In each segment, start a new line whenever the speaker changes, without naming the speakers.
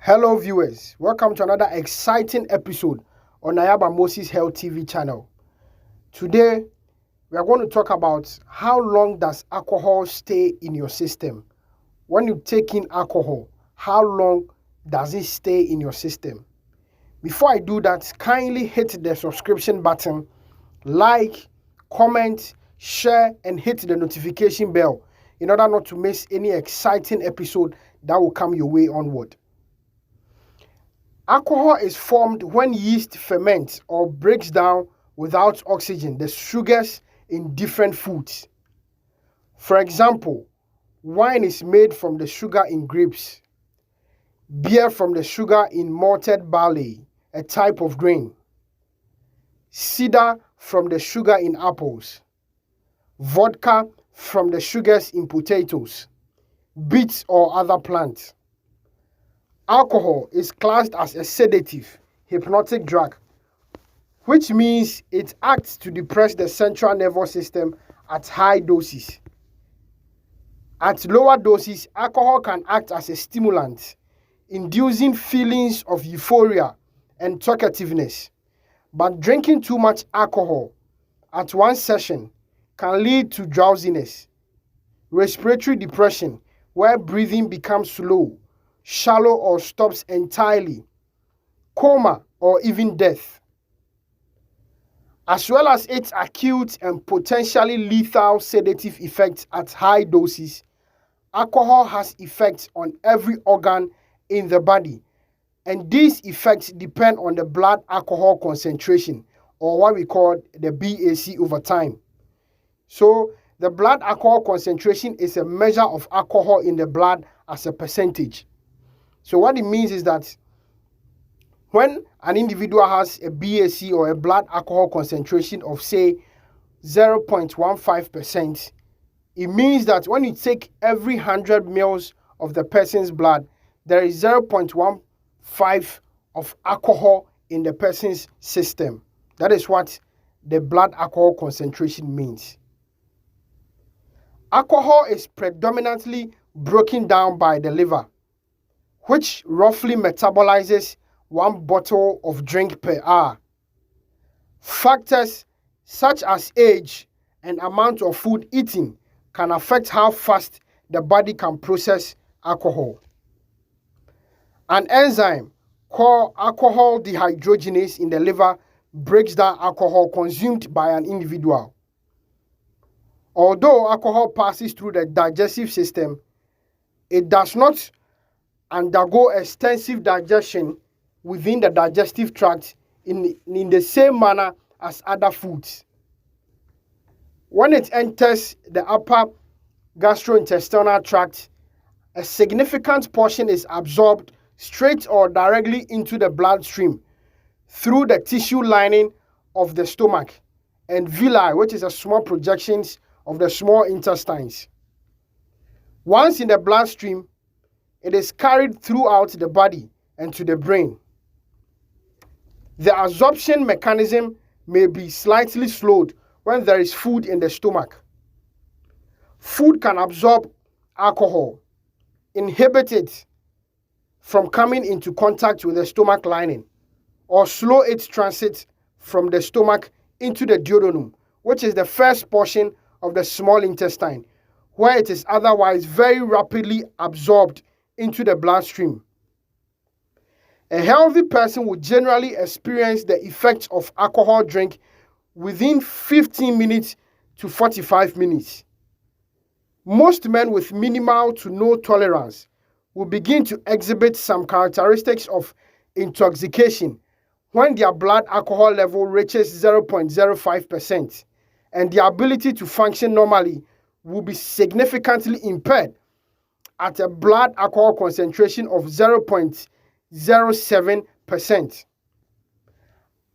Hello viewers, welcome to another exciting episode on Ayaba Moses Health TV channel. Today, we are going to talk about how long does alcohol stay in your system. When you take in alcohol, how long does it stay in your system? Before I do that, kindly hit the subscription button, like, comment, share, and hit the notification bell in order not to miss any exciting episode that will come your way onward. Alcohol is formed when yeast ferments or breaks down without oxygen the sugars in different foods. For example, wine is made from the sugar in grapes, beer from the sugar in malted barley, a type of grain, cider from the sugar in apples, vodka from the sugars in potatoes, beets or other plants. Alcohol is classed as a sedative, hypnotic drug, which means it acts to depress the central nervous system at high doses. At lower doses, alcohol can act as a stimulant, inducing feelings of euphoria and talkativeness. But drinking too much alcohol at one session can lead to drowsiness, respiratory depression, where breathing becomes slow, shallow or stops entirely, coma, or even death. As well as its acute and potentially lethal sedative effects at high doses, alcohol has effects on every organ in the body, and these effects depend on the blood alcohol concentration, or what we call the BAC over time. So, the blood alcohol concentration is a measure of alcohol in the blood as a percentage. So what it means is that when an individual has a BAC or a blood alcohol concentration of say 0.15%, it means that when you take every 100 ml of the person's blood, there is 0.15 of alcohol in the person's system. That is what the blood alcohol concentration means. Alcohol is predominantly broken down by the liver, which roughly metabolizes 1 bottle of drink per hour. Factors such as age and amount of food eaten can affect how fast the body can process alcohol. An enzyme called alcohol dehydrogenase in the liver breaks down alcohol consumed by an individual. Although alcohol passes through the digestive system, it does not undergo extensive digestion within the digestive tract in the same manner as other foods. When it enters the upper gastrointestinal tract, a significant portion is absorbed straight or directly into the bloodstream through the tissue lining of the stomach and villi, which is a small projections of the small intestines. Once in the bloodstream, it is carried throughout the body and to the brain. The absorption mechanism may be slightly slowed when there is food in the stomach. Food can absorb alcohol, inhibit it from coming into contact with the stomach lining, or slow its transit from the stomach into the duodenum, which is the first portion of the small intestine, where it is otherwise very rapidly absorbed into the bloodstream. A healthy person will generally experience the effects of alcohol drink within 15 minutes to 45 minutes. Most men with minimal to no tolerance will begin to exhibit some characteristics of intoxication when their blood alcohol level reaches 0.05%, and their ability to function normally will be significantly impaired at a blood alcohol concentration of 0.07%.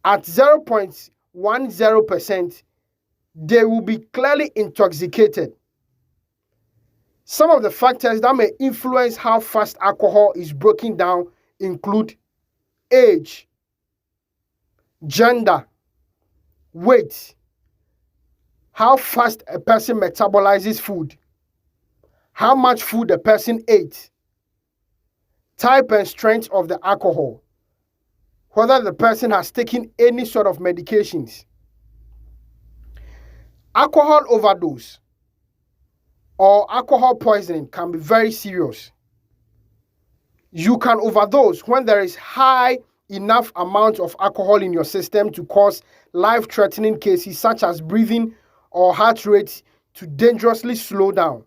At 0.10%, they will be clearly intoxicated. Some of the factors that may influence how fast alcohol is broken down include age, gender, weight, how fast a person metabolizes food, how much food a person ate, type and strength of the alcohol, whether the person has taken any sort of medications. Alcohol overdose or alcohol poisoning can be very serious. You can overdose when there is high enough amount of alcohol in your system to cause life-threatening cases such as breathing or heart rate to dangerously slow down.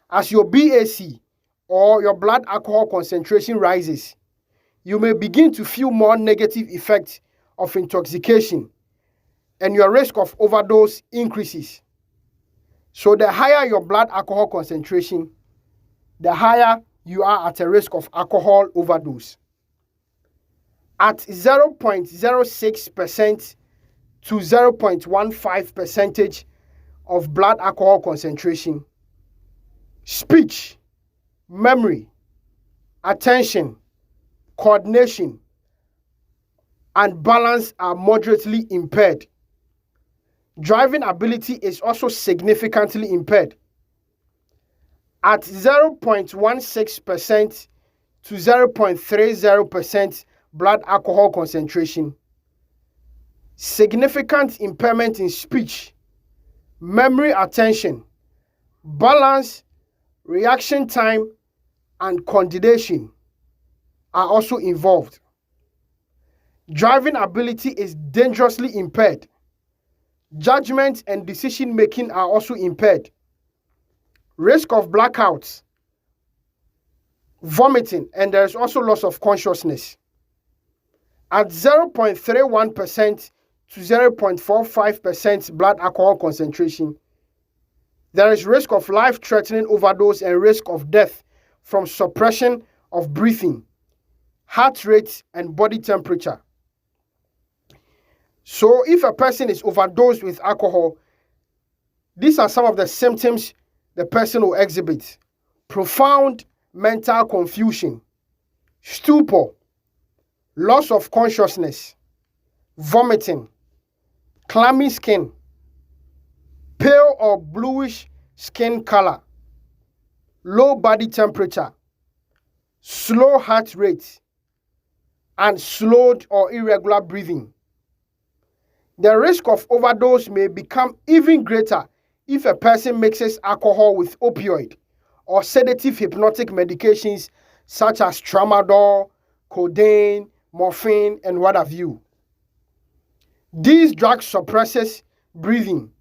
As your BAC or your blood alcohol concentration rises, you may begin to feel more negative effects of intoxication and your risk of overdose increases. So the higher your blood alcohol concentration, the higher you are at a risk of alcohol overdose. At 0.06% to 0.15% of blood alcohol concentration, speech, memory, attention, coordination, and balance are moderately impaired. Driving ability is also significantly impaired. At 0.16% to 0.30% blood alcohol concentration, significant impairment in speech, memory, attention, balance, reaction time, and coordination are also involved. Driving ability is dangerously impaired. Judgment and decision making are also impaired. Risk of blackouts, vomiting, and there is also loss of consciousness. At 0.31% to 0.45% blood alcohol concentration, there is risk of life-threatening overdose and risk of death from suppression of breathing, heart rate, and body temperature. So if a person is overdosed with alcohol, these are some of the symptoms the person will exhibit: profound mental confusion, stupor, loss of consciousness, vomiting, clammy skin, pale or bluish skin color, low body temperature, slow heart rate, and slowed or irregular breathing. The risk of overdose may become even greater if a person mixes alcohol with opioid or sedative hypnotic medications such as tramadol, codeine, morphine, and what have you. These drugs suppresses breathing,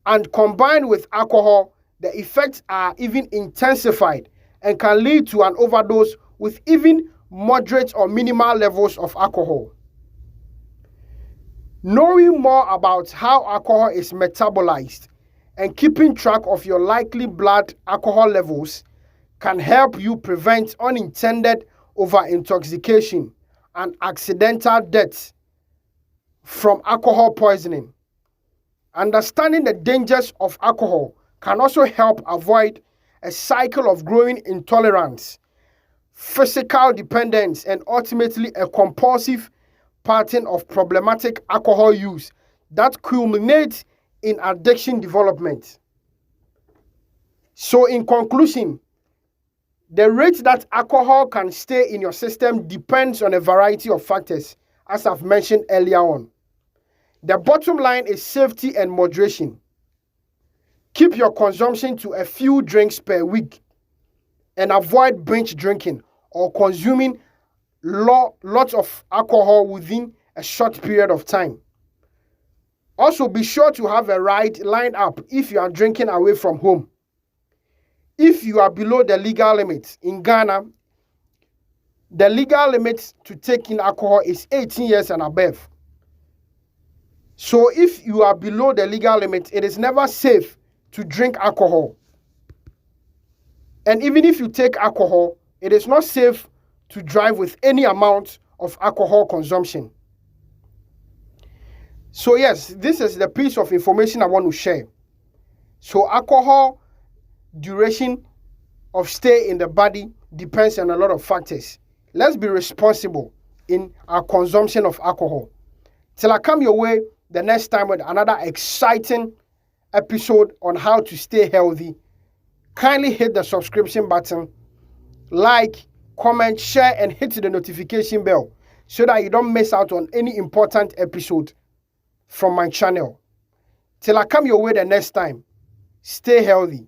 and combined with alcohol, the effects are even intensified and can lead to an overdose with even moderate or minimal levels of alcohol. Knowing more about how alcohol is metabolized and keeping track of your likely blood alcohol levels can help you prevent unintended over-intoxication and accidental deaths from alcohol poisoning. Understanding the dangers of alcohol can also help avoid a cycle of growing intolerance, physical dependence, and ultimately a compulsive pattern of problematic alcohol use that culminates in addiction development. So in conclusion, the rate that alcohol can stay in your system depends on a variety of factors, as I've mentioned earlier on. The bottom line is safety and moderation. Keep your consumption to a few drinks per week and avoid binge drinking or consuming lots of alcohol within a short period of time. Also, be sure to have a ride lined up if you are drinking away from home. If you are below the legal limit in Ghana, the legal limit to take in alcohol is 18 years and above. So if you are below the legal limit, it is never safe to drink alcohol. And even if you take alcohol, it is not safe to drive with any amount of alcohol consumption. So yes, this is the piece of information I want to share. So alcohol duration of stay in the body depends on a lot of factors. Let's be responsible in our consumption of alcohol. Till I come your way the next time with another exciting episode on how to stay healthy, kindly hit the subscription button, like, comment, share, and hit the notification bell so that you don't miss out on any important episode from my channel. Till I come your way the next time, stay healthy.